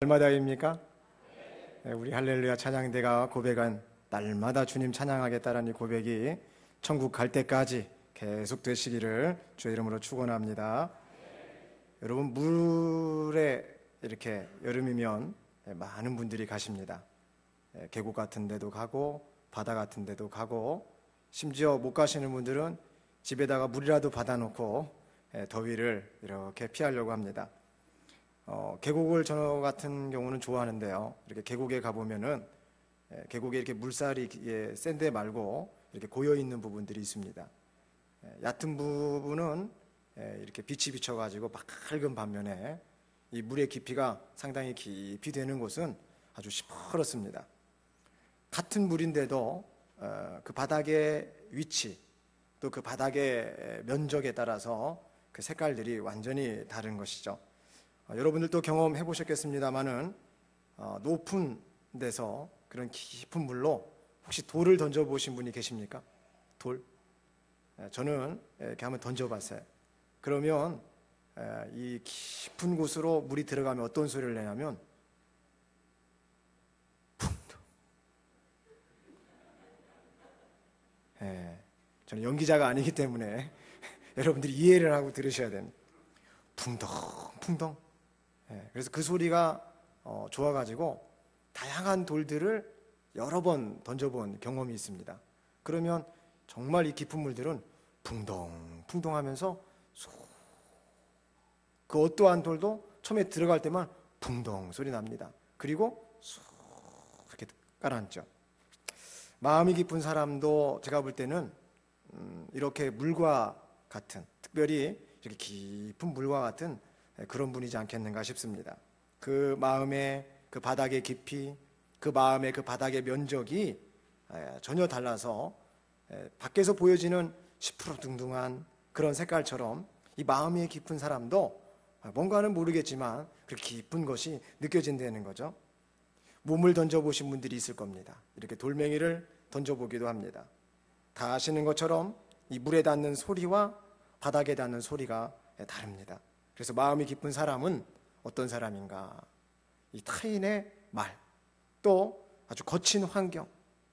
날마다입니까? 네, 우리 할렐루야 찬양대가 고백한 날마다 주님 찬양하겠다라는 이 고백이 천국 갈 때까지 계속 되시기를 주의 이름으로 축원합니다. 여러분, 물에 이렇게 여름이면 많은 분들이 가십니다. 계곡 같은 데도 가고 바다 같은 데도 가고, 심지어 못 가시는 분들은 집에다가 물이라도 받아놓고 더위를 이렇게 피하려고 합니다. 계곡을 저 같은 경우는 좋아하는데요, 이렇게 계곡에 가보면은 계곡에 이렇게 물살이 센 데 말고 이렇게 고여 있는 부분들이 있습니다. 얕은 부분은 이렇게 빛이 비쳐가지고 밝은 반면에 이 물의 깊이가 상당히 깊이 되는 곳은 아주 시퍼렇습니다. 같은 물인데도 그 바닥의 위치, 또 그 바닥의 면적에 따라서 그 색깔들이 완전히 다른 것이죠. 여러분들도 경험해 보셨겠습니다만은 높은 데서 그런 깊은 물로 혹시 돌을 던져 보신 분이 계십니까? 돌? 저는 이렇게 한번 던져 봤어요. 그러면 이 깊은 곳으로 물이 들어가면 어떤 소리를 내냐면 풍덩. 저는 연기자가 아니기 때문에 여러분들이 이해를 하고 들으셔야 됩니다. 풍덩 풍덩. 그래서 그 소리가 좋아가지고 다양한 돌들을 여러 번 던져본 경험이 있습니다. 그러면 정말 이 깊은 물들은 풍덩 풍덩 하면서 그 어떠한 돌도 처음에 들어갈 때만 풍덩 소리 납니다. 그리고 쑥 이렇게 가라앉죠. 마음이 깊은 사람도 제가 볼 때는 이렇게 물과 같은, 특별히 이렇게 깊은 물과 같은 그런 분이지 않겠는가 싶습니다. 그 마음의 그 바닥의 깊이, 그 마음의 그 바닥의 면적이 전혀 달라서 밖에서 보여지는 시퍼둥둥한 그런 색깔처럼 이 마음이 깊은 사람도 뭔가는 모르겠지만 그 깊은 것이 느껴진다는 거죠. 몸을 던져보신 분들이 있을 겁니다. 이렇게 돌멩이를 던져보기도 합니다. 다 아시는 것처럼 이 물에 닿는 소리와 바닥에 닿는 소리가 다릅니다. 그래서 마음이 깊은 사람은 어떤 사람인가? 이 타인의 말, 또 아주 거친 환경,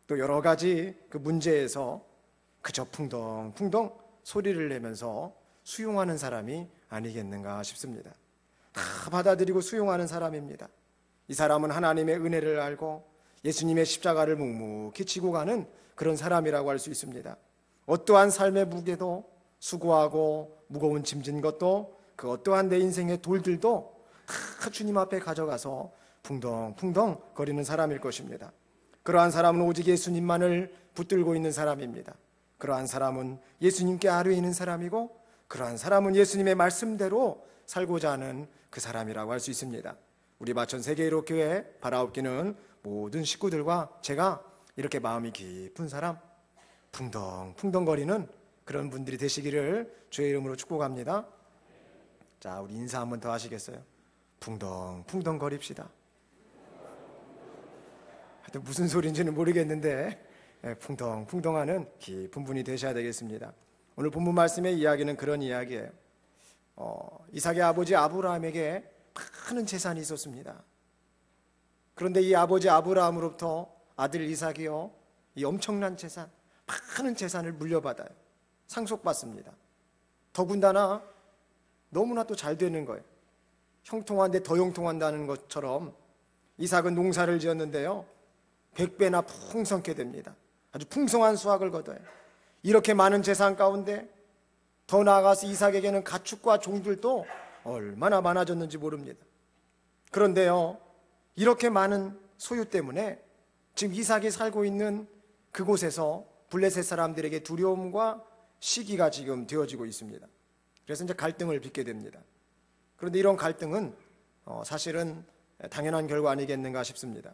또 여러 가지 그 문제에서 그저 풍덩풍덩 소리를 내면서 수용하는 사람이 아니겠는가 싶습니다. 다 받아들이고 수용하는 사람입니다. 이 사람은 하나님의 은혜를 알고 예수님의 십자가를 묵묵히 지고 가는 그런 사람이라고 할 수 있습니다. 어떠한 삶의 무게도, 수고하고 무거운 짐진 것도, 그 어떠한 내 인생의 돌들도 다 주님 앞에 가져가서 풍덩풍덩 거리는 사람일 것입니다. 그러한 사람은 오직 예수님만을 붙들고 있는 사람입니다. 그러한 사람은 예수님께 아뢰 있는 사람이고, 그러한 사람은 예수님의 말씀대로 살고자 하는 그 사람이라고 할 수 있습니다. 우리 마천 세계의록교회 바라옵기는 모든 식구들과 제가 이렇게 마음이 깊은 사람, 풍덩풍덩 거리는 그런 분들이 되시기를 주의 이름으로 축복합니다. 자, 우리 인사 한번 더 하시겠어요? 풍덩풍덩 거립시다. 하여튼 무슨 소리인지는 모르겠는데 풍덩풍덩하는 깊은 분이 되셔야 되겠습니다. 오늘 본문 말씀의 이야기는 그런 이야기예요. 이삭의 아버지 아브라함에게 많은 재산이 있었습니다. 그런데 이 아버지 아브라함으로부터 아들 이삭이요, 이 엄청난 재산, 많은 재산을 물려받아요. 상속받습니다. 더군다나 너무나 또 잘 되는 거예요. 형통한데 더 형통한다는 것처럼 이삭은 농사를 지었는데요, 100배나 풍성케 됩니다. 아주 풍성한 수확을 거둬요. 이렇게 많은 재산 가운데 더 나아가서 이삭에게는 가축과 종들도 얼마나 많아졌는지 모릅니다. 그런데요, 이렇게 많은 소유 때문에 지금 이삭이 살고 있는 그곳에서 블레셋 사람들에게 두려움과 시기가 지금 되어지고 있습니다. 그래서 이제 갈등을 빚게 됩니다. 그런데 이런 갈등은 사실은 당연한 결과 아니겠는가 싶습니다.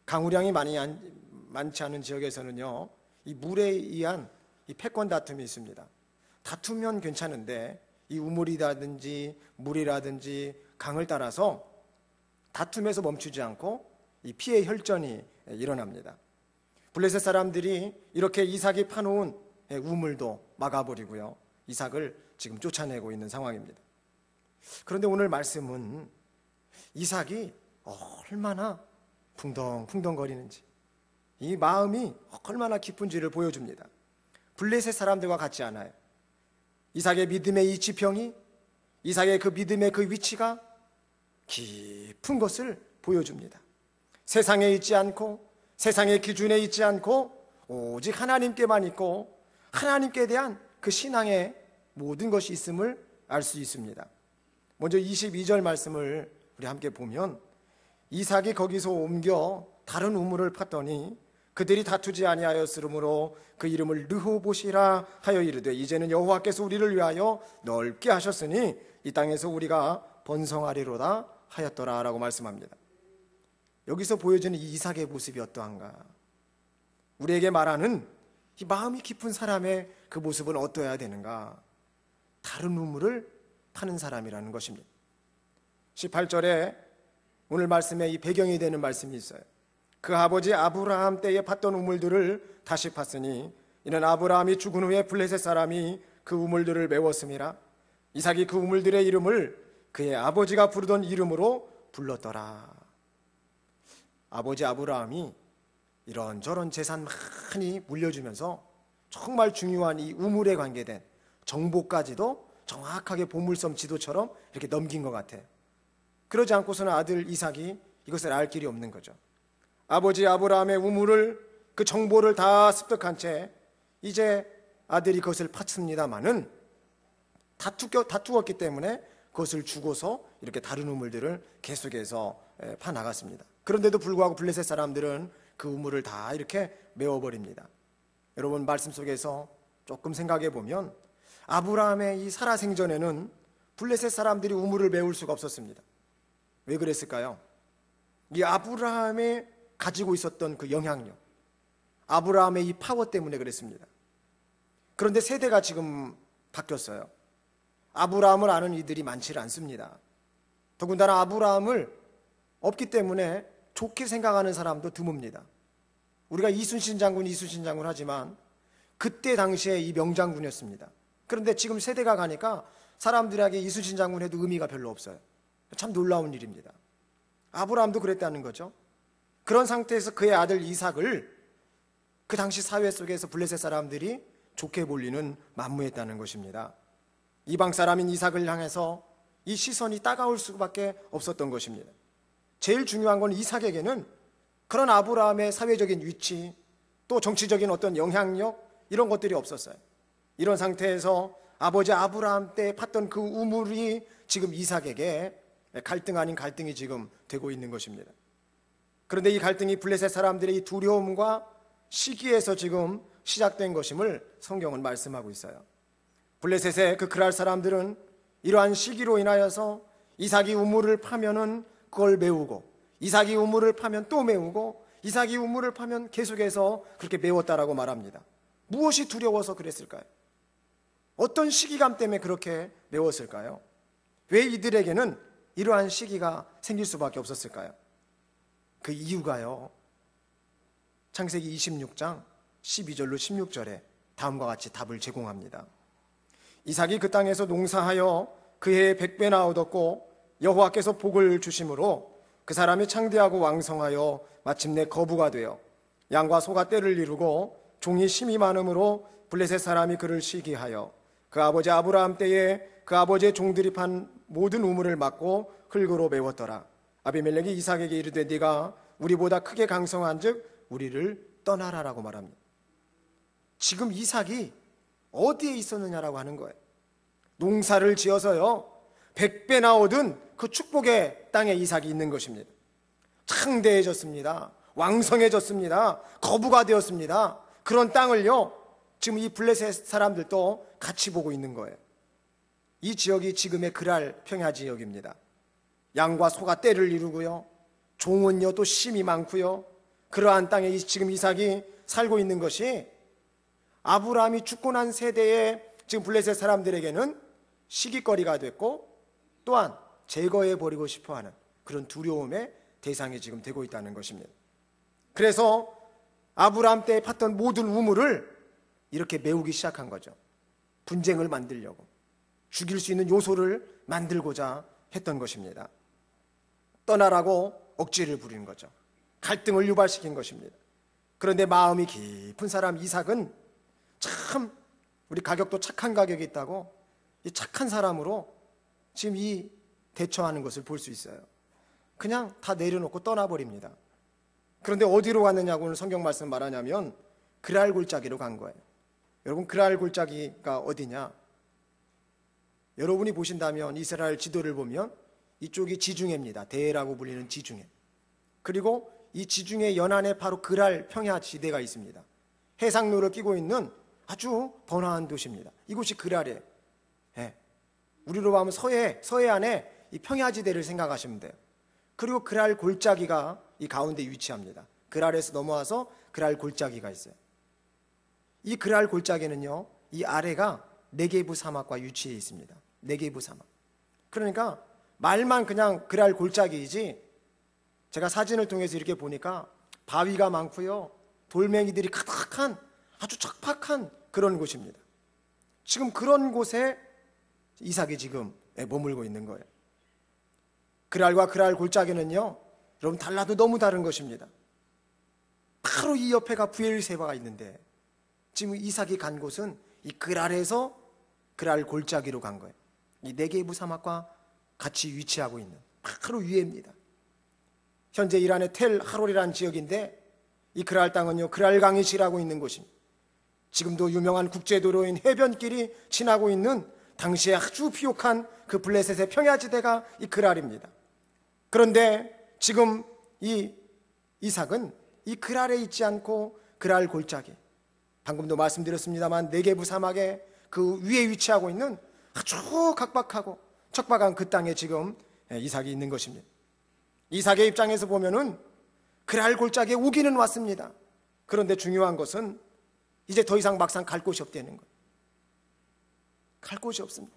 강우량이 많지 않은 지역에서는요, 이 물에 의한 이 패권 다툼이 있습니다. 다투면 괜찮은데 이 우물이라든지 물이라든지 강을 따라서 다툼에서 멈추지 않고 이 피해 혈전이 일어납니다. 블레셋 사람들이 이렇게 이삭이 파놓은 우물도 막아버리고요, 이삭을 지금 쫓아내고 있는 상황입니다. 그런데 오늘 말씀은 이삭이 얼마나 풍덩풍덩거리는지, 이 마음이 얼마나 깊은지를 보여줍니다. 블레셋 사람들과 같지 않아요. 이삭의 믿음의 이 지평이, 이삭의 그 믿음의 그 위치가 깊은 것을 보여줍니다. 세상에 있지 않고, 세상의 기준에 있지 않고 오직 하나님께만 있고, 하나님께 대한 그 신앙의 모든 것이 있음을 알 수 있습니다. 먼저 22절 말씀을 우리 함께 보면, 이삭이 거기서 옮겨 다른 우물을 팠더니 그들이 다투지 아니하였으므로 그 이름을 르호봇이라 하여 이르되, 이제는 여호와께서 우리를 위하여 넓게 하셨으니 이 땅에서 우리가 번성하리로다 하였더라 라고 말씀합니다. 여기서 보여지는 이 이삭의 모습이 어떠한가? 우리에게 말하는 이 마음이 깊은 사람의 그 모습은 어떠해야 되는가? 다른 우물을 파는 사람이라는 것입니다. 18절에 오늘 말씀에 이 배경이 되는 말씀이 있어요. 그 아버지 아브라함 때에 팠던 우물들을 다시 팠으니 이는 아브라함이 죽은 후에 블레셋 사람이 그 우물들을 메웠음이라. 이삭이 그 우물들의 이름을 그의 아버지가 부르던 이름으로 불렀더라. 아버지 아브라함이 이런저런 재산 많이 물려주면서 정말 중요한 이 우물에 관계된 정보까지도 정확하게 보물섬 지도처럼 이렇게 넘긴 것 같아요. 그러지 않고서는 아들 이삭이 이것을 알 길이 없는 거죠. 아버지 아브라함의 우물을, 그 정보를 다 습득한 채 이제 아들이 그것을 팠습니다마는 다투었기 때문에 그것을 주고서 이렇게 다른 우물들을 계속해서 파나갔습니다. 그런데도 불구하고 블레셋 사람들은 그 우물을 다 이렇게 메워버립니다. 여러분, 말씀 속에서 조금 생각해 보면 아브라함의 이 살아생전에는 블레셋 사람들이 우물을 메울 수가 없었습니다. 왜 그랬을까요? 이 아브라함이 가지고 있었던 그 영향력, 아브라함의 이 파워 때문에 그랬습니다. 그런데 세대가 지금 바뀌었어요. 아브라함을 아는 이들이 많지 않습니다. 더군다나 아브라함을 없기 때문에 좋게 생각하는 사람도 드뭅니다. 우리가 이순신 장군 하지만 그때 당시에 이 명장군이었습니다. 그런데 지금 세대가 가니까 사람들에게 이순신 장군 해도 의미가 별로 없어요. 참 놀라운 일입니다. 아브라함도 그랬다는 거죠. 그런 상태에서 그의 아들 이삭을 그 당시 사회 속에서 블레셋 사람들이 좋게 볼 리는 만무했다는 것입니다. 이방 사람인 이삭을 향해서 이 시선이 따가울 수밖에 없었던 것입니다. 제일 중요한 건 이삭에게는 그런 아브라함의 사회적인 위치, 또 정치적인 어떤 영향력, 이런 것들이 없었어요. 이런 상태에서 아버지 아브라함 때 팠던 그 우물이 지금 이삭에게 갈등 아닌 갈등이 지금 되고 있는 것입니다. 그런데 이 갈등이 블레셋 사람들의 이 두려움과 시기에서 지금 시작된 것임을 성경은 말씀하고 있어요. 블레셋의 그 그랄 사람들은 이러한 시기로 인하여서 이삭이 우물을 파면은 그걸 메우고, 이삭이 우물을 파면 또 메우고, 이삭이 우물을 파면 계속해서 그렇게 메웠다라고 말합니다. 무엇이 두려워서 그랬을까요? 어떤 시기감 때문에 그렇게 메웠을까요? 왜 이들에게는 이러한 시기가 생길 수밖에 없었을까요? 그 이유가요, 창세기 26장 12절로 16절에 다음과 같이 답을 제공합니다. 이삭이 그 땅에서 농사하여 그 해에 100배나 얻었고 여호와께서 복을 주심으로 그 사람이 창대하고 왕성하여 마침내 거부가 되어 양과 소가 떼를 이루고 종이 심이 많음으로 블레셋 사람이 그를 시기하여 그 아버지 아브라함 때에 그 아버지의 종들이 판 모든 우물을 막고 흙으로 메웠더라. 아비멜렉이 이삭에게 이르되 네가 우리보다 크게 강성한즉 우리를 떠나라라고 말합니다. 지금 이삭이 어디에 있었느냐라고 하는 거예요. 농사를 지어서요 100배나 얻은 그 축복의 땅에 이삭이 있는 것입니다. 창대해졌습니다. 왕성해졌습니다. 거부가 되었습니다. 그런 땅을요 지금 이 블레셋 사람들도 같이 보고 있는 거예요. 이 지역이 지금의 그랄 평야 지역입니다. 양과 소가 떼를 이루고요, 종은요 또 심이 많고요, 그러한 땅에 지금 이삭이 살고 있는 것이 아브라함이 죽고 난 세대의 지금 블레셋 사람들에게는 시기거리가 됐고, 또한 제거해버리고 싶어하는 그런 두려움의 대상이 지금 되고 있다는 것입니다. 그래서 아브라함 때에 팠던 모든 우물을 이렇게 메우기 시작한 거죠. 분쟁을 만들려고, 죽일 수 있는 요소를 만들고자 했던 것입니다. 떠나라고 억지를 부리는 거죠. 갈등을 유발시킨 것입니다. 그런데 마음이 깊은 사람 이삭은 참 우리 가격도 착한 가격이 있다고 이 착한 사람으로 지금 이 대처하는 것을 볼 수 있어요. 그냥 다 내려놓고 떠나버립니다. 그런데 어디로 갔느냐고 오늘 성경 말씀 말하냐면 그랄 골짜기로 간 거예요. 여러분, 그랄 골짜기가 어디냐? 여러분이 보신다면 이스라엘 지도를 보면 이쪽이 지중해입니다. 대해라고 불리는 지중해. 그리고 이 지중해 연안에 바로 그랄 평야 지대가 있습니다. 해상로를 끼고 있는 아주 번화한 도시입니다. 이곳이 그랄이에요. 예. 우리로 보면 서해안에 이 평야지대를 생각하시면 돼요. 그리고 그랄 골짜기가 이 가운데 위치합니다. 그랄에서 넘어와서 그랄 골짜기가 있어요. 이 그랄 골짜기는요, 이 아래가 네게부 사막과 위치해 있습니다. 네게부 사막. 그러니까 말만 그냥 그랄 골짜기이지, 제가 사진을 통해서 이렇게 보니까 바위가 많고요, 돌멩이들이 가득한 아주 척박한 그런 곳입니다. 지금 그런 곳에 이삭이 지금 머물고 있는 거예요. 그랄과 그랄 골짜기는요, 여러분 달라도 너무 다른 것입니다. 바로 이 옆에가 브엘세바가 있는데 지금 이삭이 간 곳은 이 그랄에서 그랄 골짜기로 간 거예요. 이 네게부 사막과 같이 위치하고 있는 바로 위에입니다. 현재 이란의 텔 하롤이라는 지역인데 이 그랄 땅은요, 그랄강이 지나고 있는 곳입니다. 지금도 유명한 국제도로인 해변길이 지나고 있는 당시에 아주 비옥한 그 블레셋의 평야지대가 이 그랄입니다. 그런데 지금 이 이삭은 이 그랄에 있지 않고 그랄 골짜기, 방금도 말씀드렸습니다만 네게부 사막의 그 위에 위치하고 있는 아주 각박하고 척박한 그 땅에 지금 이삭이 있는 것입니다. 이삭의 입장에서 보면은 그랄 골짜기에 오기는 왔습니다. 그런데 중요한 것은 이제 더 이상 막상 갈 곳이 없다는 거예요. 갈 곳이 없습니다.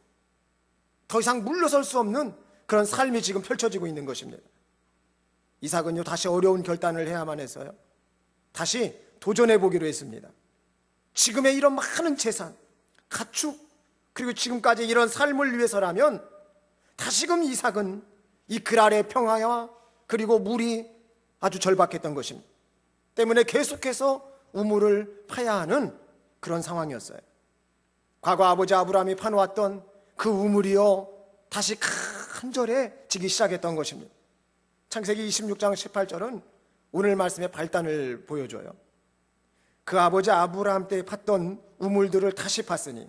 더 이상 물러설 수 없는 그런 삶이 지금 펼쳐지고 있는 것입니다. 이삭은요, 다시 어려운 결단을 해야만 해서요, 다시 도전해 보기로 했습니다. 지금의 이런 많은 재산, 가축, 그리고 지금까지 이런 삶을 위해서라면 다시금 이삭은 이 그랄의 평화와 그리고 물이 아주 절박했던 것입니다. 때문에 계속해서 우물을 파야 하는 그런 상황이었어요. 과거 아버지 아브라함이 파놓았던 그 우물이요, 다시 간절해지기 시작했던 것입니다. 창세기 26장 18절은 오늘 말씀의 발단을 보여줘요. 그 아버지 아브라함 때 팠던 우물들을 다시 팠으니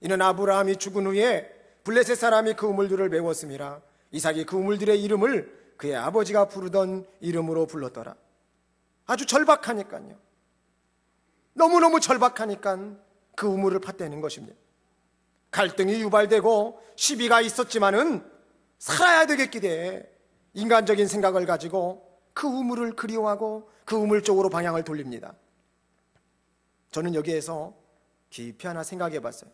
이는 아브라함이 죽은 후에 블레셋 사람이 그 우물들을 메웠음이라. 이삭이 그 우물들의 이름을 그의 아버지가 부르던 이름으로 불렀더라. 아주 절박하니까요, 너무너무 절박하니까 그 우물을 팠다는 것입니다. 갈등이 유발되고 시비가 있었지만은 살아야 되겠기에 인간적인 생각을 가지고 그 우물을 그리워하고 그 우물 쪽으로 방향을 돌립니다. 저는 여기에서 깊이 하나 생각해 봤어요.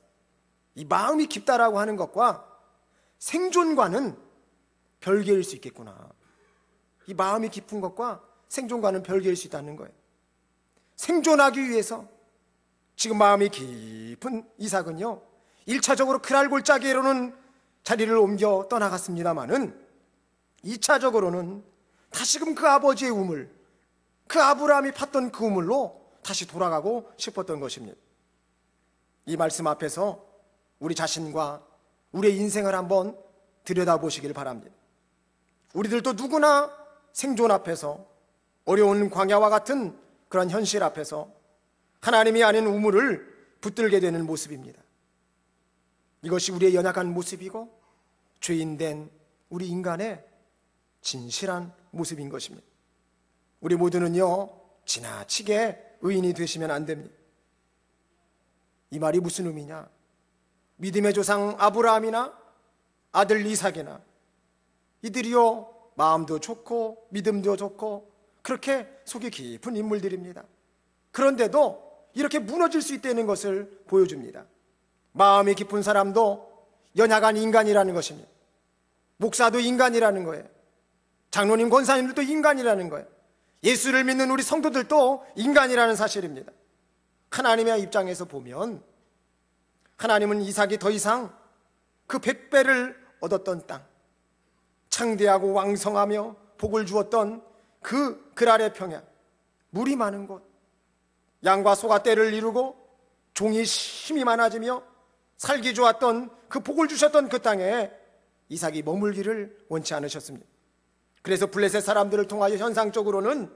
이 마음이 깊다라고 하는 것과 생존과는 별개일 수 있겠구나. 이 마음이 깊은 것과 생존과는 별개일 수 있다는 거예요. 생존하기 위해서 지금 마음이 깊은 이삭은요, 1차적으로 그랄 골짜기로는 자리를 옮겨 떠나갔습니다마는 2차적으로는 다시금 그 아버지의 우물, 그 아브라함이 팠던 그 우물로 다시 돌아가고 싶었던 것입니다. 이 말씀 앞에서 우리 자신과 우리의 인생을 한번 들여다보시길 바랍니다. 우리들도 누구나 생존 앞에서, 어려운 광야와 같은 그런 현실 앞에서 하나님이 아닌 우물을 붙들게 되는 모습입니다. 이것이 우리의 연약한 모습이고 죄인된 우리 인간의 진실한 모습인 것입니다. 우리 모두는요, 지나치게 의인이 되시면 안 됩니다. 이 말이 무슨 의미냐? 믿음의 조상 아브라함이나 아들 이삭이나 이들이요, 마음도 좋고 믿음도 좋고 그렇게 속이 깊은 인물들입니다. 그런데도 이렇게 무너질 수 있다는 것을 보여줍니다. 마음이 깊은 사람도 연약한 인간이라는 것입니다. 목사도 인간이라는 거예요. 장로님, 권사님들도 인간이라는 거예요. 예수를 믿는 우리 성도들도 인간이라는 사실입니다. 하나님의 입장에서 보면 하나님은 이삭이 더 이상 그 100배를 얻었던 땅, 창대하고 왕성하며 복을 주었던 그 그랄의 평야, 물이 많은 곳, 양과 소가 떼를 이루고 종이 힘이 많아지며 살기 좋았던 그 복을 주셨던 그 땅에 이삭이 머물기를 원치 않으셨습니다. 그래서 블레셋 사람들을 통하여 현상적으로는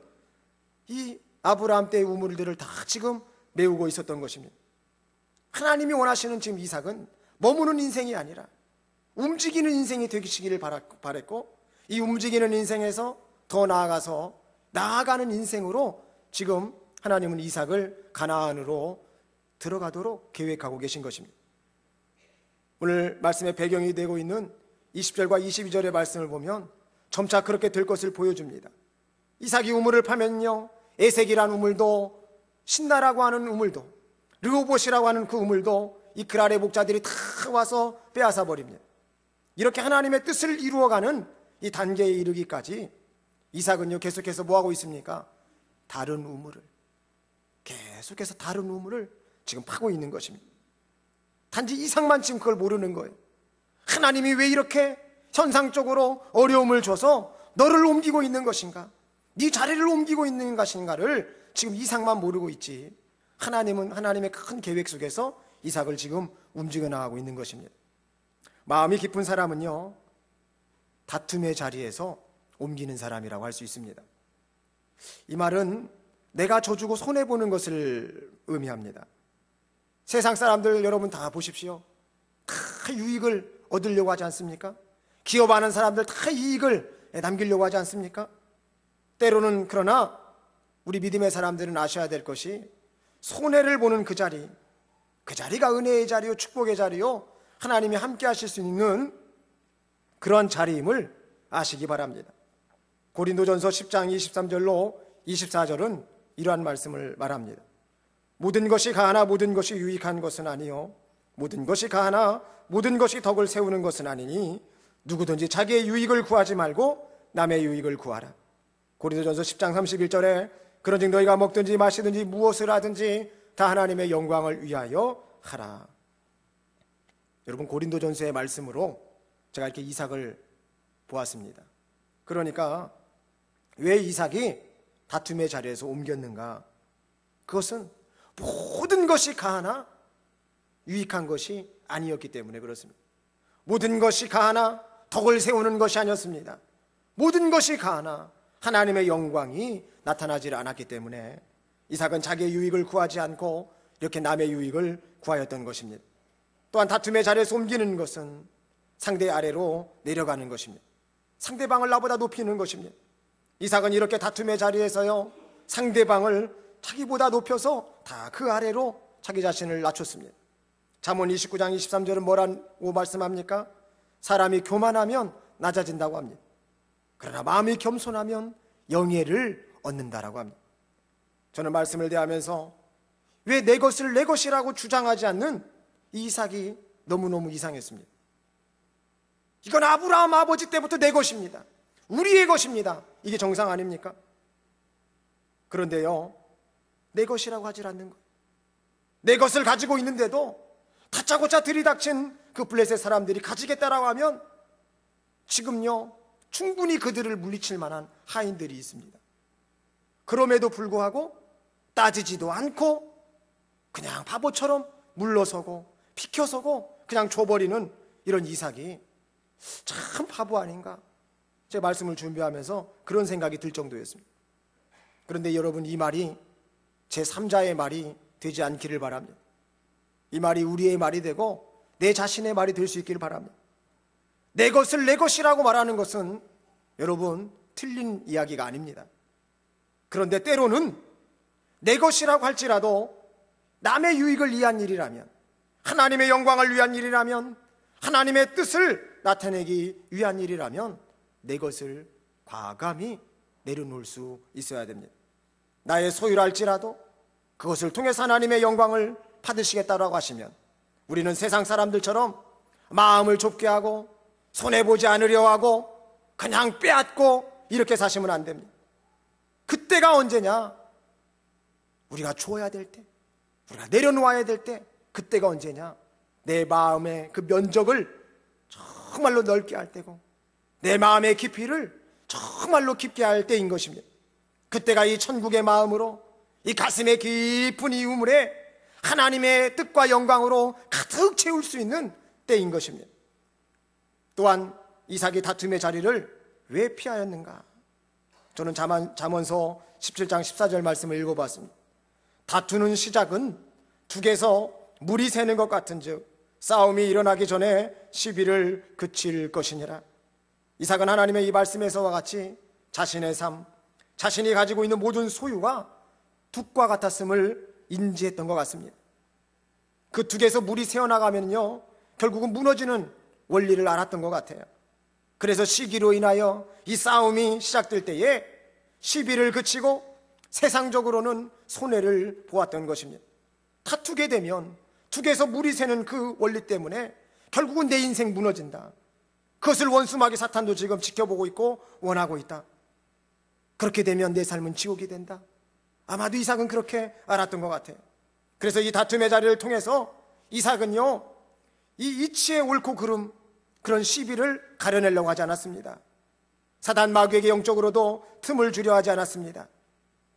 이 아브라함 때의 우물들을 다 지금 메우고 있었던 것입니다. 하나님이 원하시는 지금 이삭은 머무는 인생이 아니라 움직이는 인생이 되시기를 바랬고, 이 움직이는 인생에서 더 나아가서 나아가는 인생으로 지금 하나님은 이삭을 가나안으로 들어가도록 계획하고 계신 것입니다. 오늘 말씀의 배경이 되고 있는 20절과 22절의 말씀을 보면 점차 그렇게 될 것을 보여줍니다. 이삭이 우물을 파면요, 에색이라는 우물도, 신나라고 하는 우물도, 르호봇이라고 하는 그 우물도 이 그랄의 목자들이 다 와서 빼앗아 버립니다. 이렇게 하나님의 뜻을 이루어가는 이 단계에 이르기까지 이삭은요 계속해서 뭐하고 있습니까? 다른 우물을, 계속해서 다른 우물을 지금 파고 있는 것입니다. 단지 이삭만 지금 그걸 모르는 거예요. 하나님이 왜 이렇게 현상적으로 어려움을 줘서 너를 옮기고 있는 것인가, 네 자리를 옮기고 있는 것인가를 지금 이삭만 모르고 있지, 하나님은 하나님의 큰 계획 속에서 이삭을 지금 움직여 나가고 있는 것입니다. 마음이 깊은 사람은요 다툼의 자리에서 옮기는 사람이라고 할 수 있습니다. 이 말은 내가 져주고 손해보는 것을 의미합니다. 세상 사람들 여러분 다 보십시오. 다 유익을 얻으려고 하지 않습니까? 기업하는 사람들 다 이익을 남기려고 하지 않습니까? 때로는, 그러나 우리 믿음의 사람들은 아셔야 될 것이, 손해를 보는 그 자리가 은혜의 자리요, 축복의 자리요, 하나님이 함께 하실 수 있는 그런 자리임을 아시기 바랍니다. 고린도전서 10장 23절로 24절은 이러한 말씀을 말합니다. 모든 것이 가하나 모든 것이 유익한 것은 아니요, 모든 것이 가하나 모든 것이 덕을 세우는 것은 아니니 누구든지 자기의 유익을 구하지 말고 남의 유익을 구하라. 고린도전서 10장 31절에 그런즉 너희가 먹든지 마시든지 무엇을 하든지 다 하나님의 영광을 위하여 하라. 여러분, 고린도전서의 말씀으로 제가 이렇게 이삭을 보았습니다. 그러니까 왜 이삭이 다툼의 자리에서 옮겼는가? 그것은 모든 것이 가하나 유익한 것이 아니었기 때문에 그렇습니다. 모든 것이 가하나 덕을 세우는 것이 아니었습니다. 모든 것이 가하나 하나님의 영광이 나타나지 않았기 때문에 이삭은 자기의 유익을 구하지 않고 이렇게 남의 유익을 구하였던 것입니다. 또한 다툼의 자리에서 옮기는 것은 상대 아래로 내려가는 것입니다. 상대방을 나보다 높이는 것입니다. 이삭은 이렇게 다툼의 자리에서요 상대방을 자기보다 높여서 다 그 아래로 자기 자신을 낮췄습니다. 잠언 29장 23절은 뭐라고 말씀합니까? 사람이 교만하면 낮아진다고 합니다. 그러나 마음이 겸손하면 영예를 얻는다라고 합니다. 저는 말씀을 대하면서 왜 내 것을 내 것이라고 주장하지 않는 이 이삭이 너무너무 이상했습니다. 이건 아브라함 아버지 때부터 내 것입니다. 우리의 것입니다. 이게 정상 아닙니까? 그런데요, 내 것이라고 하질 않는 거예요. 내 것을 가지고 있는데도 다짜고짜 들이닥친 그 블레셋 사람들이 가지겠다라고 하면 지금요 충분히 그들을 물리칠 만한 하인들이 있습니다. 그럼에도 불구하고 따지지도 않고 그냥 바보처럼 물러서고 비켜서고 그냥 줘버리는 이런 이삭이 참 바보 아닌가, 제 말씀을 준비하면서 그런 생각이 들 정도였습니다. 그런데 여러분, 이 말이 제3자의 말이 되지 않기를 바랍니다. 이 말이 우리의 말이 되고 내 자신의 말이 될 수 있기를 바랍니다. 내 것을 내 것이라고 말하는 것은 여러분 틀린 이야기가 아닙니다. 그런데 때로는 내 것이라고 할지라도 남의 유익을 위한 일이라면, 하나님의 영광을 위한 일이라면, 하나님의 뜻을 나타내기 위한 일이라면 내 것을 과감히 내려놓을 수 있어야 됩니다. 나의 소유랄지라도 그것을 통해서 하나님의 영광을 받으시겠다라고 하시면 우리는 세상 사람들처럼 마음을 좁게 하고 손해보지 않으려 하고 그냥 빼앗고 이렇게 사시면 안 됩니다. 그때가 언제냐? 우리가 주어야 될 때, 우리가 내려놓아야 될 때, 그때가 언제냐? 내 마음의 그 면적을 정말로 넓게 할 때고 내 마음의 깊이를 정말로 깊게 할 때인 것입니다. 그때가 이 천국의 마음으로, 이 가슴의 깊은 이 우물에 하나님의 뜻과 영광으로 가득 채울 수 있는 때인 것입니다. 또한 이삭이 다툼의 자리를 왜 피하였는가? 저는 잠언서 17장 14절 말씀을 읽어봤습니다. 다투는 시작은 둑에서 물이 새는 것 같은즉 싸움이 일어나기 전에 시비를 그칠 것이니라. 이삭은 하나님의 이 말씀에서와 같이 자신의 삶, 자신이 가지고 있는 모든 소유가 둑과 같았음을 인지했던 것 같습니다. 그 둑에서 물이 새어나가면요 결국은 무너지는 원리를 알았던 것 같아요. 그래서 시기로 인하여 이 싸움이 시작될 때에 시비를 그치고 세상적으로는 손해를 보았던 것입니다. 다투게 되면 둑에서 물이 새는 그 원리 때문에 결국은 내 인생 무너진다. 그것을 원수마귀 사탄도 지금 지켜보고 있고 원하고 있다. 그렇게 되면 내 삶은 지옥이 된다. 아마도 이삭은 그렇게 알았던 것 같아요. 그래서 이 다툼의 자리를 통해서 이삭은요 이 이치의 옳고 그름, 그런 시비를 가려내려고 하지 않았습니다. 사단 마귀에게 영적으로도 틈을 주려 하지 않았습니다.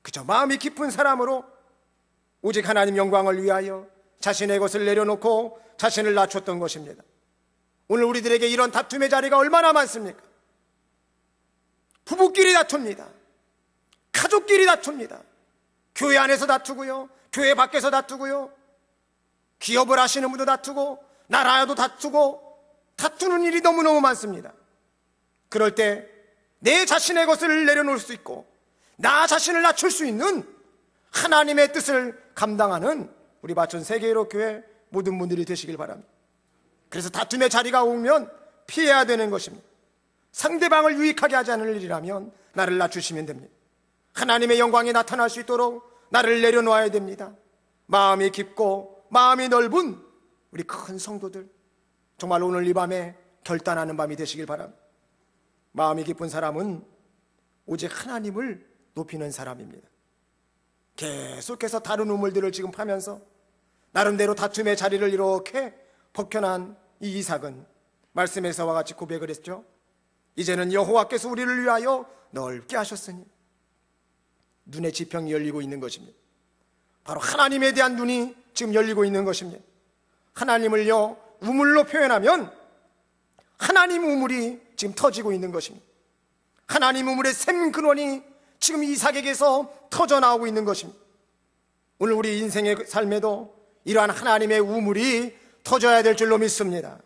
그저 마음이 깊은 사람으로 오직 하나님 영광을 위하여 자신의 것을 내려놓고 자신을 낮췄던 것입니다. 오늘 우리들에게 이런 다툼의 자리가 얼마나 많습니까? 부부끼리 다툽니다. 가족끼리 다툽니다. 교회 안에서 다투고요, 교회 밖에서 다투고요, 기업을 하시는 분도 다투고 나라도 다투고 다투는 일이 너무너무 많습니다. 그럴 때 내 자신의 것을 내려놓을 수 있고 나 자신을 낮출 수 있는 하나님의 뜻을 감당하는 우리 바천 세계의료교회 모든 분들이 되시길 바랍니다. 그래서 다툼의 자리가 오면 피해야 되는 것입니다. 상대방을 유익하게 하지 않을 일이라면 나를 낮추시면 됩니다. 하나님의 영광이 나타날 수 있도록 나를 내려놓아야 됩니다. 마음이 깊고 마음이 넓은 우리 큰 성도들, 정말 오늘 이 밤에 결단하는 밤이 되시길 바랍니다. 마음이 깊은 사람은 오직 하나님을 높이는 사람입니다. 계속해서 다른 우물들을 지금 파면서 나름대로 다툼의 자리를 이렇게 벗겨난 이 이삭은 말씀에서와 같이 고백을 했죠. 이제는 여호와께서 우리를 위하여 넓게 하셨으니, 눈의 지평이 열리고 있는 것입니다. 바로 하나님에 대한 눈이 지금 열리고 있는 것입니다. 하나님을요 우물로 표현하면 하나님 우물이 지금 터지고 있는 것입니다. 하나님 우물의 샘 근원이 지금 이삭에게서 터져 나오고 있는 것입니다. 오늘 우리 인생의 삶에도 이러한 하나님의 우물이 터져야 될 줄로 믿습니다.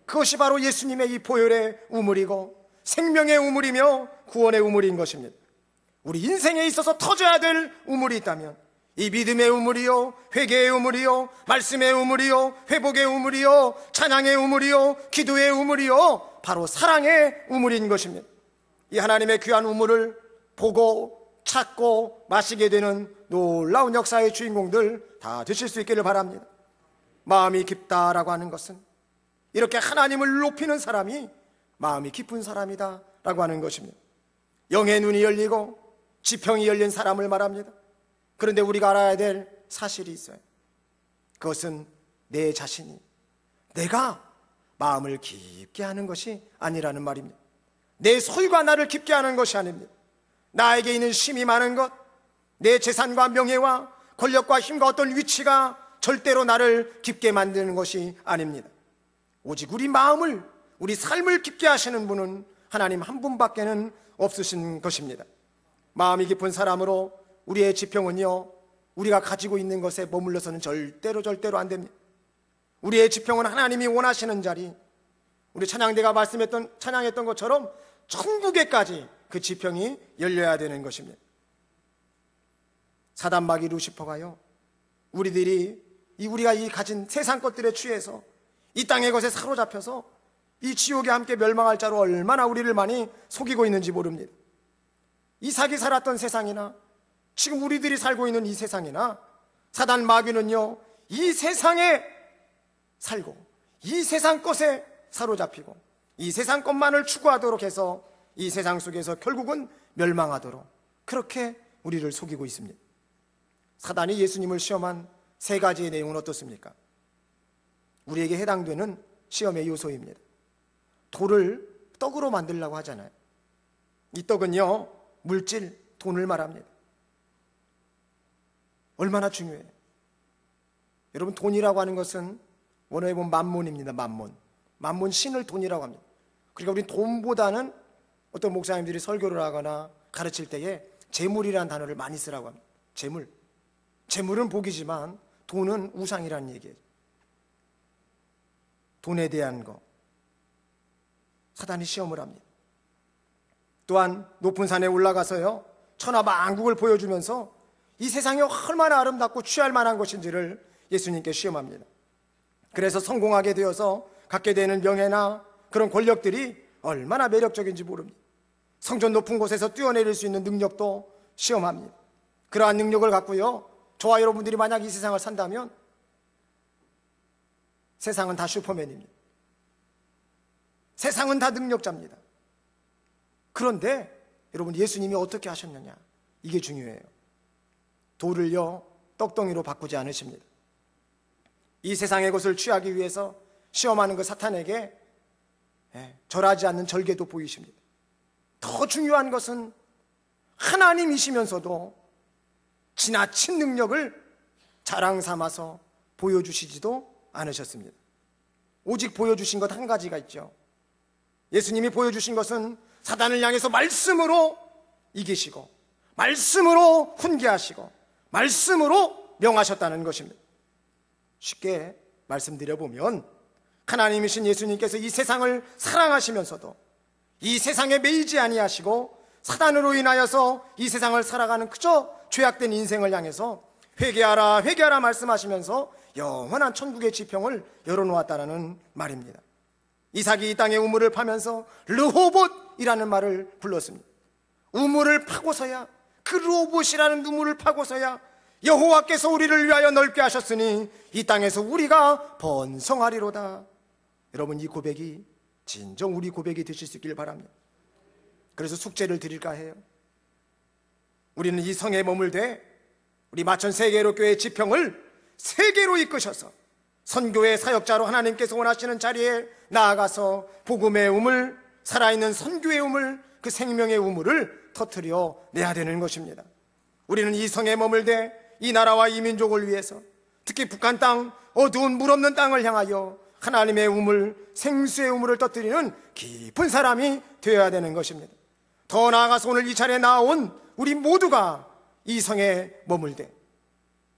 그것이 바로 예수님의 이 보혈의 우물이고 생명의 우물이며 구원의 우물인 것입니다. 우리 인생에 있어서 터져야 될 우물이 있다면 이 믿음의 우물이요, 회개의 우물이요, 말씀의 우물이요, 회복의 우물이요, 찬양의 우물이요, 기도의 우물이요, 바로 사랑의 우물인 것입니다. 이 하나님의 귀한 우물을 보고 찾고 마시게 되는 놀라운 역사의 주인공들 다 되실 수 있기를 바랍니다. 마음이 깊다라고 하는 것은 이렇게 하나님을 높이는 사람이 마음이 깊은 사람이다 라고 하는 것입니다. 영의 눈이 열리고 지평이 열린 사람을 말합니다. 그런데 우리가 알아야 될 사실이 있어요. 그것은 내 자신이, 내가 마음을 깊게 하는 것이 아니라는 말입니다. 내 소유가 나를 깊게 하는 것이 아닙니다. 나에게 있는 힘이 많은 것, 내 재산과 명예와 권력과 힘과 어떤 위치가 절대로 나를 깊게 만드는 것이 아닙니다. 오직 우리 마음을, 우리 삶을 깊게 하시는 분은 하나님 한 분밖에는 없으신 것입니다. 마음이 깊은 사람으로 우리의 지평은요, 우리가 가지고 있는 것에 머물러서는 절대로 안 됩니다. 우리의 지평은 하나님이 원하시는 자리, 우리 찬양대가 찬양했던 것처럼 천국에까지 그 지평이 열려야 되는 것입니다. 사단 마귀 루시퍼가요, 우리가 이 가진 세상 것들에 취해서 이 땅의 것에 사로잡혀서 이 지옥에 함께 멸망할 자로 얼마나 우리를 많이 속이고 있는지 모릅니다. 이삭이 살았던 세상이나 지금 우리들이 살고 있는 이 세상이나 사단 마귀는요, 이 세상에 살고 이 세상 것에 사로잡히고 이 세상 것만을 추구하도록 해서 이 세상 속에서 결국은 멸망하도록 그렇게 우리를 속이고 있습니다. 사단이 예수님을 시험한 세 가지의 내용은 어떻습니까? 우리에게 해당되는 시험의 요소입니다. 돌을 떡으로 만들려고 하잖아요. 이 떡은요, 물질, 돈을 말합니다. 얼마나 중요해요. 여러분, 돈이라고 하는 것은 원어에 보면 만몬입니다. 만몬, 신을 돈이라고 합니다. 그러니까 우리 돈보다는 어떤 목사님들이 설교를 하거나 가르칠 때에 재물이라는 단어를 많이 쓰라고 합니다. 재물은 복이지만 돈은 우상이라는 얘기예요. 돈에 대한 거 사단이 시험을 합니다. 또한 높은 산에 올라가서요, 천하만국을 보여주면서 이 세상이 얼마나 아름답고 취할 만한 것인지를 예수님께 시험합니다. 그래서 성공하게 되어서 갖게 되는 명예나 그런 권력들이 얼마나 매력적인지 모릅니다. 성전 높은 곳에서 뛰어내릴 수 있는 능력도 시험합니다. 그러한 능력을 갖고요, 저와 여러분들이 만약 이 세상을 산다면 세상은 다 슈퍼맨입니다. 세상은 다 능력자입니다. 그런데 여러분, 예수님이 어떻게 하셨느냐, 이게 중요해요. 돌을요, 떡덩이로 바꾸지 않으십니다. 이 세상의 것을 취하기 위해서 시험하는 그 사탄에게 절하지 않는 절개도 보이십니다. 더 중요한 것은 하나님이시면서도 지나친 능력을 자랑 삼아서 보여주시지도 않으셨습니다. 오직 보여주신 것 한 가지가 있죠. 예수님이 보여주신 것은 사단을 향해서 말씀으로 이기시고, 말씀으로 훈계하시고, 말씀으로 명하셨다는 것입니다. 쉽게 말씀드려보면 하나님이신 예수님께서 이 세상을 사랑하시면서도 이 세상에 매이지 아니하시고 사단으로 인하여서 이 세상을 살아가는 그저 죄악된 인생을 향해서 회개하라 회개하라 말씀하시면서 영원한 천국의 지평을 열어놓았다는 말입니다. 이삭이 이 땅의 우물을 파면서 르호봇이라는 말을 불렀습니다. 우물을 파고서야, 그 르호봇이라는 우물을 파고서야 여호와께서 우리를 위하여 넓게 하셨으니 이 땅에서 우리가 번성하리로다. 여러분, 이 고백이 진정 우리 고백이 되실 수 있길 바랍니다. 그래서 숙제를 드릴까 해요. 우리는 이 성에 머물되 우리 마천 세계로 교회 지평을 세계로 이끄셔서 선교의 사역자로 하나님께서 원하시는 자리에 나아가서 복음의 우물, 살아있는 선교의 우물, 그 생명의 우물을 터뜨려 내야 되는 것입니다. 우리는 이 성에 머물되 이 나라와 이 민족을 위해서, 특히 북한 땅, 어두운 물 없는 땅을 향하여 하나님의 우물, 생수의 우물을 터뜨리는 깊은 사람이 되어야 되는 것입니다. 더 나아가서 오늘 이 자리에 나온 우리 모두가 이 성에 머물되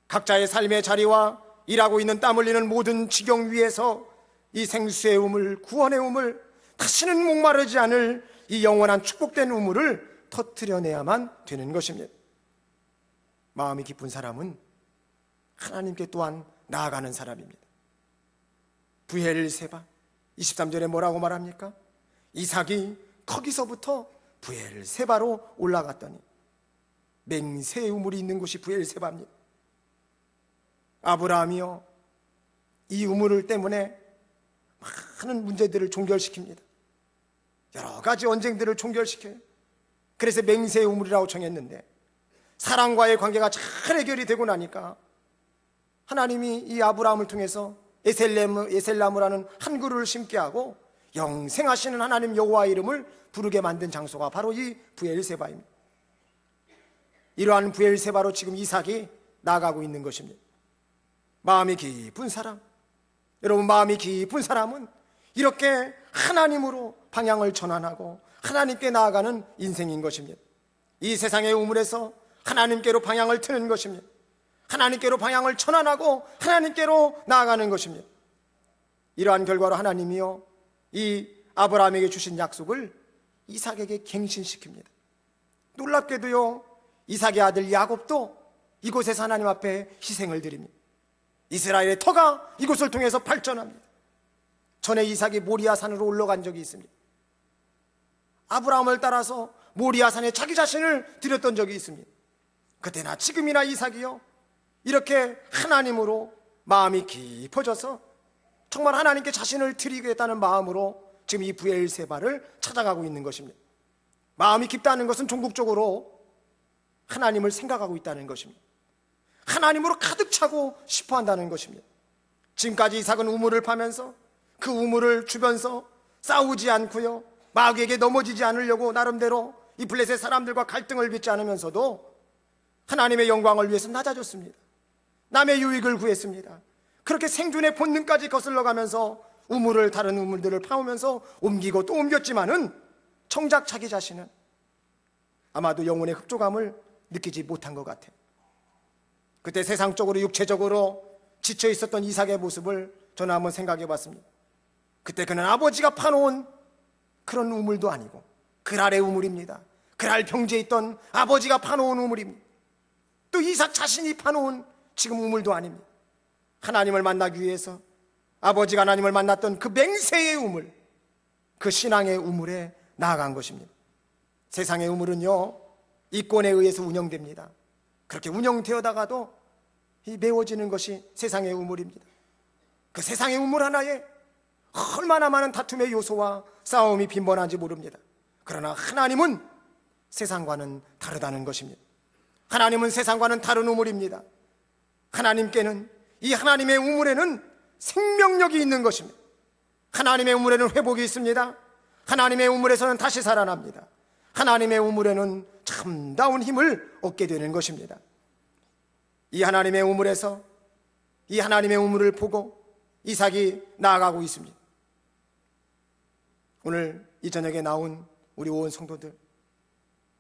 각자의 삶의 자리와 일하고 있는 땀 흘리는 모든 지경 위에서 이 생수의 우물, 구원의 우물, 다시는 목마르지 않을 이 영원한 축복된 우물을 터뜨려내야만 되는 것입니다. 마음이 깊은 사람은 하나님께 또한 나아가는 사람입니다. 브엘세바 23절에 뭐라고 말합니까? 이삭이 거기서부터 브엘세바로 올라갔더니 맹세의 우물이 있는 곳이 브엘세바입니다. 아브라함이요, 이 우물을 때문에 많은 문제들을 종결시킵니다. 여러 가지 언쟁들을 종결시켜요. 그래서 맹세의 우물이라고 정했는데 사랑과의 관계가 잘 해결이 되고 나니까 하나님이 이 아브라함을 통해서 에셀나무라는 한 그루를 심게 하고 영생하시는 하나님 여호와 이름을 부르게 만든 장소가 바로 이 브엘세바입니다. 이러한 브엘세바로 지금 이삭이 나아가고 있는 것입니다. 마음이 깊은 사람, 여러분, 마음이 깊은 사람은 이렇게 하나님으로 방향을 전환하고 하나님께 나아가는 인생인 것입니다. 이 세상의 우물에서 하나님께로 방향을 트는 것입니다. 하나님께로 방향을 전환하고 하나님께로 나아가는 것입니다. 이러한 결과로 하나님이요, 이 아브라함에게 주신 약속을 이삭에게 갱신시킵니다. 놀랍게도요, 이삭의 아들 야곱도 이곳에서 하나님 앞에 희생을 드립니다. 이스라엘의 터가 이곳을 통해서 발전합니다. 전에 이삭이 모리아산으로 올라간 적이 있습니다. 아브라함을 따라서 모리아산에 자기 자신을 드렸던 적이 있습니다. 그때나 지금이나 이삭이요, 이렇게 하나님으로 마음이 깊어져서 정말 하나님께 자신을 드리겠다는 마음으로 지금 이 브엘세바를 찾아가고 있는 것입니다. 마음이 깊다는 것은 종국적으로 하나님을 생각하고 있다는 것입니다. 하나님으로 가득 차고 싶어 한다는 것입니다. 지금까지 이삭은 우물을 파면서 그 우물을 주변서 싸우지 않고요, 마귀에게 넘어지지 않으려고 나름대로 이 블레셋 사람들과 갈등을 빚지 않으면서도 하나님의 영광을 위해서 낮아졌습니다. 남의 유익을 구했습니다. 그렇게 생존의 본능까지 거슬러 가면서 우물을, 다른 우물들을 파오면서 옮기고 또 옮겼지만은 정작 자기 자신은 아마도 영혼의 흡족함을 느끼지 못한 것 같아요. 그때 세상적으로 육체적으로 지쳐 있었던 이삭의 모습을 저는 한번 생각해 봤습니다. 그때 그는 아버지가 파놓은 그런 우물도 아니고 그랄의 우물입니다. 그랄 평지에 있던 아버지가 파놓은 우물입니다. 또 이삭 자신이 파놓은 지금 우물도 아닙니다. 하나님을 만나기 위해서 아버지가 하나님을 만났던 그 맹세의 우물, 그 신앙의 우물에 나아간 것입니다. 세상의 우물은요, 이권에 의해서 운영됩니다. 그렇게 운영되어다가도 이 메워지는 것이 세상의 우물입니다. 그 세상의 우물 하나에 얼마나 많은 다툼의 요소와 싸움이 빈번한지 모릅니다. 그러나 하나님은 세상과는 다르다는 것입니다. 하나님은 세상과는 다른 우물입니다. 하나님께는, 이 하나님의 우물에는 생명력이 있는 것입니다. 하나님의 우물에는 회복이 있습니다. 하나님의 우물에서는 다시 살아납니다. 하나님의 우물에는 참다운 힘을 얻게 되는 것입니다. 이 하나님의 우물에서, 이 하나님의 우물을 보고 이삭이 나아가고 있습니다. 오늘 이 저녁에 나온 우리 온 성도들,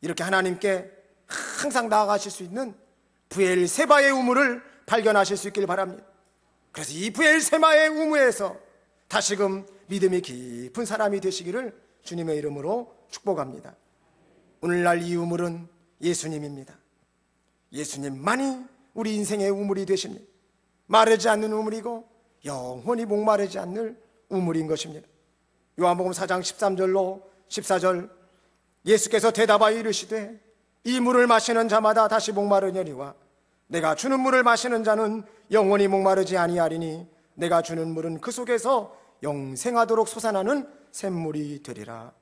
이렇게 하나님께 항상 나아가실 수 있는 브엘세바의 우물을 발견하실 수 있길 바랍니다. 그래서 이 브엘세바의 우물에서 다시금 믿음이 깊은 사람이 되시기를 주님의 이름으로 축복합니다. 오늘날 이 우물은 예수님입니다. 예수님만이 우리 인생의 우물이 되십니다. 마르지 않는 우물이고 영원히 목마르지 않는 우물인 것입니다. 요한복음 4장 13절로 14절, 예수께서 대답하여 이르시되 이 물을 마시는 자마다 다시 목마르려니와 내가 주는 물을 마시는 자는 영원히 목마르지 아니하리니 내가 주는 물은 그 속에서 영생하도록 솟아나는 샘물이 되리라.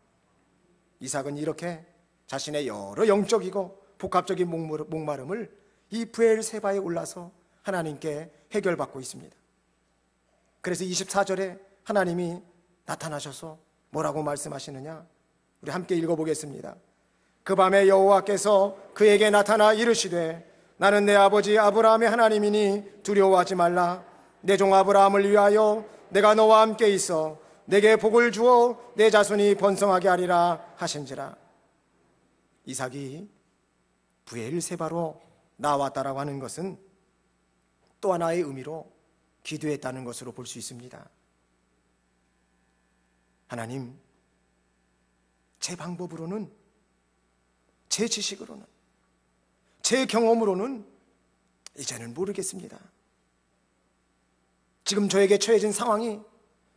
이삭은 이렇게 자신의 여러 영적이고 복합적인 목마름을 이 브엘세바에 올라서 하나님께 해결받고 있습니다. 그래서 24절에 하나님이 나타나셔서 뭐라고 말씀하시느냐, 우리 함께 읽어보겠습니다. 그 밤에 여호와께서 그에게 나타나 이르시되 나는 내 아버지 아브라함의 하나님이니 두려워하지 말라. 내 종 아브라함을 위하여 내가 너와 함께 있어 내게 복을 주어 내 자손이 번성하게 하리라 하신지라. 이삭이 브엘세바로 나왔다라고 하는 것은 또 하나의 의미로 기도했다는 것으로 볼 수 있습니다. 하나님, 제 방법으로는, 제 지식으로는, 제 경험으로는 이제는 모르겠습니다. 지금 저에게 처해진 상황이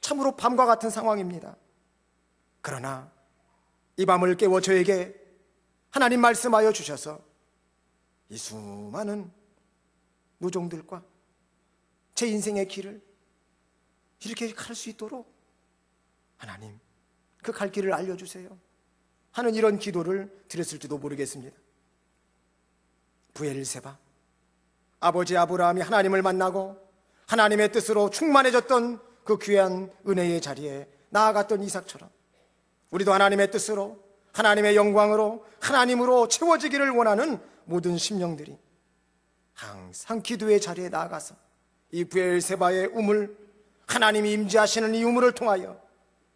참으로 밤과 같은 상황입니다. 그러나 이 밤을 깨워 저에게 하나님 말씀하여 주셔서 이 수많은 노종들과 제 인생의 길을 이렇게 갈 수 있도록 하나님, 그 갈 길을 알려주세요 하는 이런 기도를 드렸을지도 모르겠습니다. 브엘세바, 아버지 아브라함이 하나님을 만나고 하나님의 뜻으로 충만해졌던 그 귀한 은혜의 자리에 나아갔던 이삭처럼 우리도 하나님의 뜻으로, 하나님의 영광으로, 하나님으로 채워지기를 원하는 모든 심령들이 항상 기도의 자리에 나아가서 이 브엘세바의 우물, 하나님이 임재하시는 이 우물을 통하여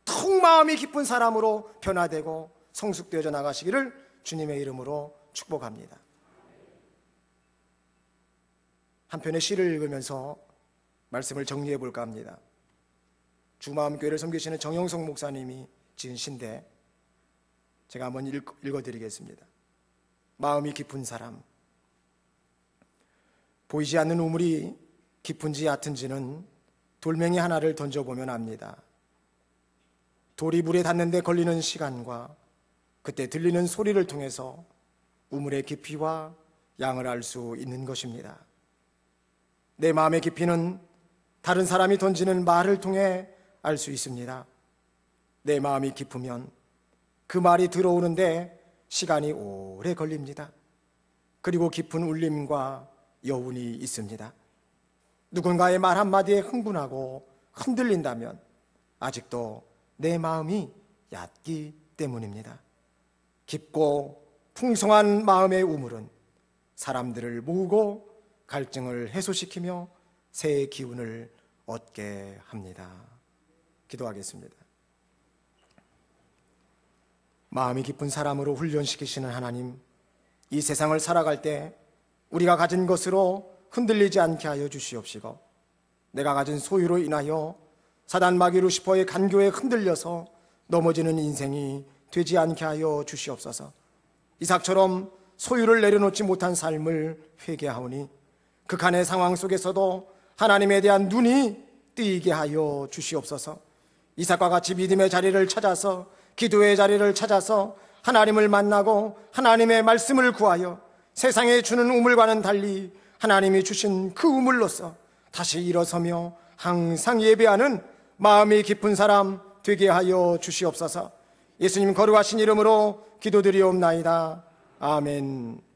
더욱 마음이 깊은 사람으로 변화되고 성숙되어져 나가시기를 주님의 이름으로 축복합니다. 한편의 시를 읽으면서 말씀을 정리해 볼까 합니다. 주마음교회를 섬기시는 정영석 목사님이 지은 시인데 제가 한번 읽어드리겠습니다. 마음이 깊은 사람. 보이지 않는 우물이 깊은지 얕은지는 돌멩이 하나를 던져보면 압니다. 돌이 물에 닿는데 걸리는 시간과 그때 들리는 소리를 통해서 우물의 깊이와 양을 알 수 있는 것입니다. 내 마음의 깊이는 다른 사람이 던지는 말을 통해 알 수 있습니다. 내 마음이 깊으면 그 말이 들어오는데 시간이 오래 걸립니다. 그리고 깊은 울림과 여운이 있습니다. 누군가의 말 한마디에 흥분하고 흔들린다면 아직도 내 마음이 얕기 때문입니다. 깊고 풍성한 마음의 우물은 사람들을 모으고 갈증을 해소시키며 새 기운을 얻게 합니다. 기도하겠습니다. 마음이 깊은 사람으로 훈련시키시는 하나님, 이 세상을 살아갈 때 우리가 가진 것으로 흔들리지 않게 하여 주시옵시고, 내가 가진 소유로 인하여 사단 마귀 루시퍼의 간교에 흔들려서 넘어지는 인생이 되지 않게 하여 주시옵소서. 이삭처럼 소유를 내려놓지 못한 삶을 회개하오니 극한의 상황 속에서도 하나님에 대한 눈이 뜨이게 하여 주시옵소서. 이삭과 같이 믿음의 자리를 찾아서, 기도의 자리를 찾아서 하나님을 만나고 하나님의 말씀을 구하여 세상에 주는 우물과는 달리 하나님이 주신 그 우물로서 다시 일어서며 항상 예배하는 마음이 깊은 사람 되게 하여 주시옵소서. 예수님 거룩하신 이름으로 기도드리옵나이다. 아멘.